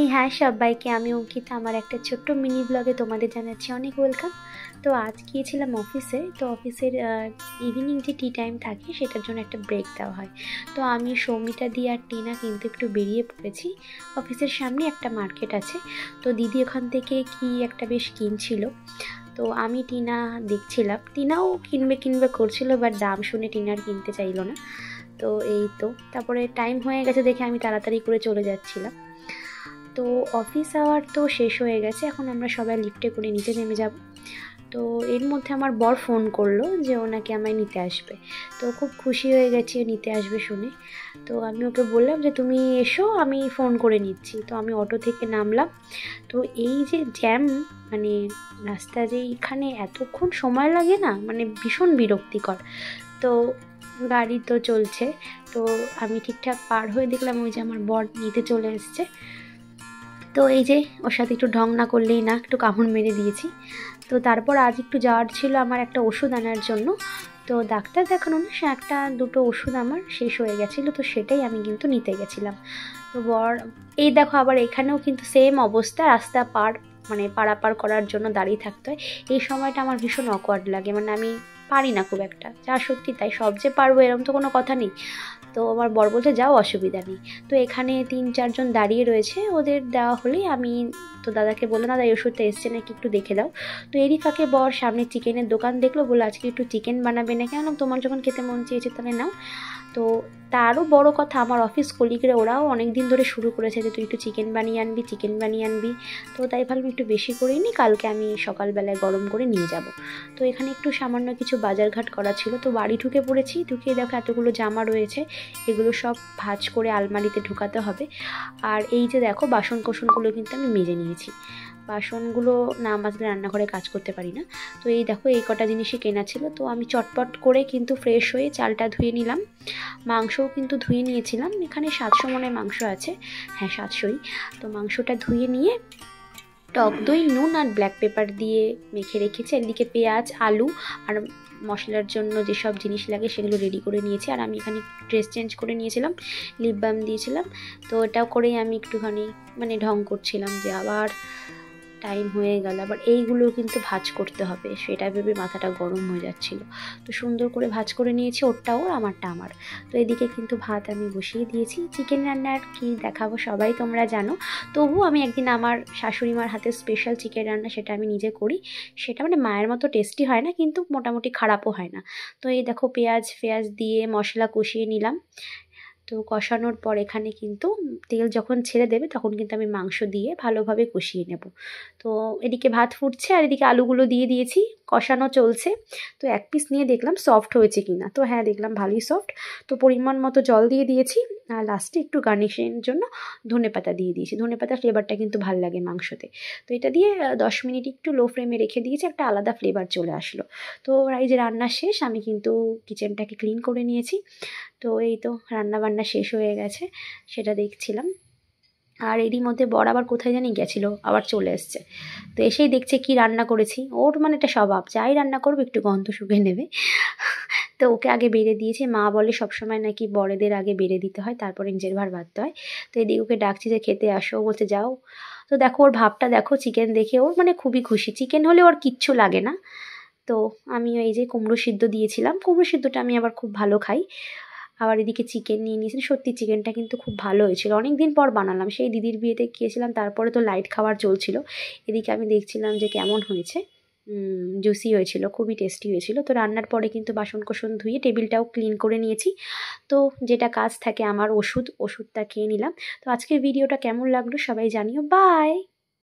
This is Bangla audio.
এই হ্যাঁ, সবাইকে আমি অঙ্কিতা। আমার একটা ছোট্ট মিনি ব্লগে তোমাদের জানাচ্ছি অনেক ওয়েলকাম। তো আজ গিয়েছিলাম অফিসে। তো অফিসের ইভিনিং যে টি টাইম থাকে সেটার জন্য একটা ব্রেক দেওয়া হয়। তো আমি সৌমিতা দি আর টিনা কিন্তু একটু বেরিয়ে পড়েছি। অফিসের সামনে একটা মার্কেট আছে, তো দিদি ওখান থেকে কি একটা বেশ কিনছিল। তো আমি টিনা দেখছিলাম, টিনাও কিনবে করছিল, বাট দাম শুনে টিনার কিনতে চাইলো না। তো এই তো তারপরে টাইম হয়ে গেছে দেখে আমি তাড়াতাড়ি করে চলে যাচ্ছিলাম। তো অফিস আওয়ার তো শেষ হয়ে গেছে, এখন আমরা সবাই লিফটে করে নিচে নেমে যাব। তো এর মধ্যে আমার বর ফোন করলো যে ওনাকে আমায় নিতে আসবে। তো খুব খুশি হয়ে গেছি নিতে আসবে শুনে। তো আমি ওকে বললাম যে তুমি এসো, আমি ফোন করে নিচ্ছি। তো আমি অটো থেকে নামলাম। তো এই যে জ্যাম, মানে রাস্তা যে এখানে এতক্ষণ সময় লাগে না, মানে ভীষণ বিরক্তিকর। তো গাড়ি তো চলছে, তো আমি ঠিকঠাক পার হয়ে দেখলাম ওই যে আমার বর নিতে চলে এসছে। তো এই যে ওর সাথে একটু ঢং না করলেই না, একটু কামড় মেরে দিয়েছি। তো তারপর আজ একটু যাওয়ার ছিল আমার একটা ওষুধ আনার জন্য। তো ডাক্তার দেখানো না, সে একটা দুটো ওষুধ আমার শেষ হয়ে গেছিলো, তো সেটাই আমি কিন্তু নিতে গেছিলাম। তো বর এই দেখো, আবার এখানেও কিন্তু সেম অবস্থা, রাস্তা পারাপার করার জন্য দাঁড়িয়ে থাকতে হয়। এই সময়টা আমার ভীষণ অকওয়ার্ড লাগে, মানে আমি পারি না খুব একটা, যা সত্যি তাই। সব যে পারবো এরকম তো কোনো কথা নেই। তো আমার বর বলতে যাও, অসুবিধা নেই। তো এখানে 3-4 জন দাঁড়িয়ে রয়েছে, ওদের দেওয়া হলেই আমি তো দাদাকে বললাম, দাদা এই ওষুধটা এসছে নাকি একটু দেখে দাও। তো এরই ফাঁকে বর সামনে চিকেনের দোকান দেখলো, বলে আজকে একটু চিকেন বানাবে নাকি। আনলাম তোমার যখন খেতে মন চেয়েছে তাহলে নাও। তো তারও বড় কথা, আমার অফিস কলিগরা ওরাও অনেক দিন ধরে শুরু করেছে যে তুই একটু চিকেন বানিয়ে আনবি। তো তাই ভাবলাম একটু বেশি করেই নি, কালকে আমি সকালবেলায় গরম করে নিয়ে যাব। তো এখানে একটু সামান্য কিছু বাজারঘাট করা ছিল। তো বাড়ি ঢুকে পড়েছি, ঢুকে দেখো এতগুলো জামা রয়েছে, এগুলো সব ভাঁজ করে আলমারিতে ঢোকাতে হবে। আর এই যে দেখো বাসন কোসনগুলো কিন্তু আমি মেজে নিয়েছি। বাসনগুলো না মাজলে রান্নাঘরে কাজ করতে পারি না। তো এই দেখো এই কটা জিনিসই কেনা ছিল। তো আমি চটপট করে কিন্তু ফ্রেশ হয়ে চালটা ধুয়ে নিলাম, মাংসও কিন্তু ধুয়ে নিয়েছিলাম। এখানে 700 মনের মাংস আছে, হ্যাঁ 700ই। তো মাংসটা ধুয়ে নিয়ে টক দই, নুন আর ব্ল্যাক পেপার দিয়ে মেখে রেখেছি। এদিকে পেঁয়াজ, আলু আর মশলার জন্য যেসব জিনিস লাগে সেগুলো রেডি করে নিয়েছি। আর আমি এখানে ড্রেস চেঞ্জ করে নিয়েছিলাম, লিপ বাম দিয়েছিলাম। তো এটাও করেই আমি একটুখানি মানে ঢং করছিলাম যে আবার টাইম হয়ে গেল, আবার এইগুলো কিন্তু ভাজ করতে হবে, সেটা ভেবে মাথাটা গরম হয়ে যাচ্ছিল। তো সুন্দর করে ভাজ করে নিয়েছি, ওরটাও আমারটা আমার। তো এদিকে কিন্তু ভাত আমি বসিয়ে দিয়েছি। চিকেন রান্নার কি দেখাবো সবাই তোমরা জানো, তবু আমি একদিন আমার শাশুড়ি মার হাতে স্পেশাল চিকেন রান্না সেটা আমি নিজে করি। সেটা মানে মায়ের মতো টেস্টি হয় না, কিন্তু মোটামুটি খারাপও হয় না। তো এই দেখো পেঁয়াজ দিয়ে মশলা কষিয়ে নিলাম। তো কষানোর পর এখানে কিন্তু তেল যখন ছেড়ে দেবে তখন কিন্তু আমি মাংস দিয়ে ভালোভাবে কষিয়ে নেব। তো এদিকে ভাত ফুটছে আর এদিকে আলুগুলো দিয়ে দিয়েছি, কষানো চলছে। তো এক পিস নিয়ে দেখলাম সফট হয়েছে কিনা, তো হ্যাঁ দেখলাম ভালোই সফট। তো পরিমাণ মতো জল দিয়ে দিয়েছি, আর লাস্টে একটু গার্নিশিংয়ের জন্য ধনেপাতা দিয়ে দিয়েছি। ধনেপাতার ফ্লেভারটা কিন্তু ভালো লাগে মাংসতে। তো এটা দিয়ে 10 মিনিট একটু লো ফ্লেমে রেখে দিয়েছি, একটা আলাদা ফ্লেভার চলে আসলো। তো এই যে রান্না শেষ, আমি কিন্তু কিচেনটাকে ক্লিন করে নিয়েছি। তো এই তো রান্না বান্না শেষ হয়ে গেছে, সেটা দেখছিলাম। আর এরই মধ্যে বর আবার কোথায় জানি গেছিলো, আবার চলে এসছে। তো এসেই দেখছে কি রান্না করেছি। ওর মানে একটা স্বভাব, যাই রান্না করবে একটু গন্ধ শুকে নেবে। তো ওকে আগে বেড়ে দিয়েছে, মা বলে সবসময় নাকি বড়দের আগে বেড়ে দিতে হয়, তারপরে নিজের ভার বাঁধতে হয়। তো এদিকে ওকে ডাকছি যে খেতে আসো, বলছে যাও। তো দেখো ওর ভাবটা দেখো, চিকেন দেখে ওর মানে খুবই খুশি। চিকেন হলে ওর কিচ্ছু লাগে না। তো আমি এই যে কুমড়ো সিদ্ধ দিয়েছিলাম, কুমড়ো সিদ্ধটা আমি আবার খুব ভালো খাই। আবার এদিকে চিকেন নিয়ে নিয়েছি, সত্যি চিকেনটা কিন্তু খুব ভালো হয়েছিল। অনেক দিন পর বানালাম, সেই দিদির বিয়েতে গিয়েছিলাম, তারপরে তো লাইট খাবার চলছিল। এদিকে আমি দেখছিলাম যে কেমন হয়েছে, জুসি হয়েছিল, খুবই টেস্টি হয়েছিল। তো রান্নার পরে কিন্তু বাসন কোসন ধুয়ে টেবিলটাও ক্লিন করে নিয়েছি। তো যেটা কাজ থাকে আমার, ওষুধটা খেয়ে নিলাম। তো আজকের ভিডিওটা কেমন লাগলো সবাই জানিও। বাই।